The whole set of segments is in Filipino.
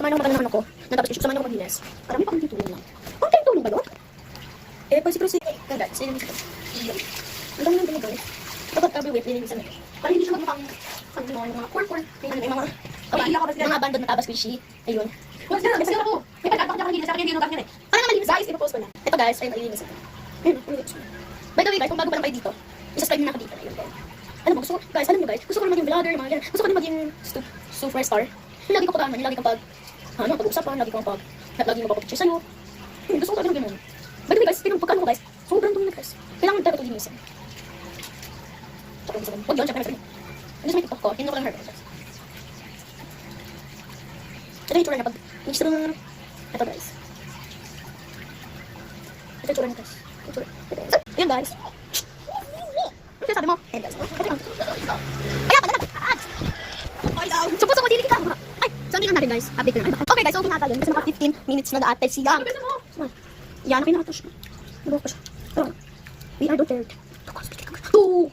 Samahan ako mag-ano ako. Natapos ko, samahan ako mag-linis. Marami pa akong tutulong lang. Konting tulong ba doon? Eh, pag siguro si... Ganda, sino nito? Ang dami lang talaga guys. Dapat every week, nilinisan na. Para hindi siya magmukhang... Ano yung mga pork. May mga abandoned na tabas squishy. Ayun. Huwag na, kasi ako. May pag-atak niya kanina, sa akin yung ginugat niya eh. Para malinis guys, ipopost ko na. Ito guys, ay malilinis ito. Ayun, malilinis ko na. By the way guys, kung bago pa lang kayo dito, isubscribe nyo na ako dito. Ayun, guys. Alam mo, gusto ko, guys, alam nyo guys, gusto ko na maging vlogger, mga ganyan. Gusto ko na maging superstar. Yung lagi ko pag-ano, yung lagi kang pag-uusapan, lagi kang lagi mo papapicture sa'yo. Gusto ko talaga ganun. By the way guys, pagkano ko guys, sobrang dumi na guys. Kailangan talaga ito linisin. Huwag yun, syempre, ano sa may TikTok ko, hindi ko lang heard guys. Ito yung tsura niya pag mixture ng... Ito guys. Ito yung tsura niya guys. Ayan guys. Ano sabi mo? Ayan guys. Ayan ka na. Supuso ko dili kita. Ay, sabi lang natin guys. Update lang. Okay guys, so kung natin. Kasi naka 15 minutes na ate siya. Yan, pinakato siya. Nabok pa siya. We are dotered. 2.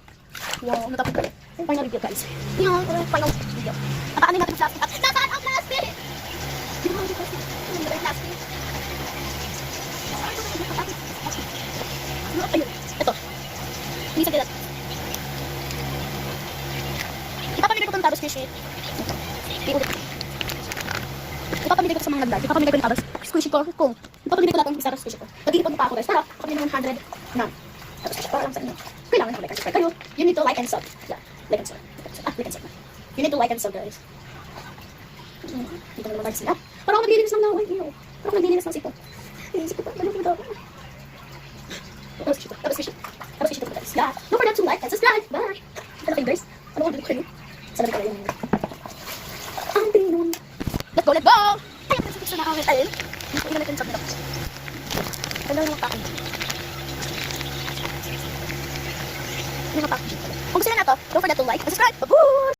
Wow, natapos ko. Final review guys. Yan, final review. Nataanin natin ang plastic. Nasaan ang plastic? Ayun, ito. Minsan din natin. Ipapamigay ko itong tabas squishy. Ipapamigay ko sa mga nag-live. Ipapamigay ko yung tabas squishy ko. Ipapamigay ko lahat ng tabas squishy ko. Nag-iipon pa ako guys. Para kami ng 100 na tabas squishy. Para lang sa inyo. Kailangan ko like and subscribe kayo. You need to like and sub. Yeah, like and sub. Like and sub. You need to like and sub guys. Dito na naman sila. Parang ako naglilinis ng laway. Parang ako naglilinis ng sito. Naglilinis ko pa. Tapos fish. Guys. Yeah. Don't forget to like and subscribe. Bye. Ano kayo guys? Ano ko dito kayo? Sabi ka yung... Ang pinun. Let's go, let's go! Ayaw na sa na kami. Ayun. Hindi ko inalit yung sabit ako. Ano yung package? Ano yung package? Kung gusto na to, don't forget to like and subscribe. Babush!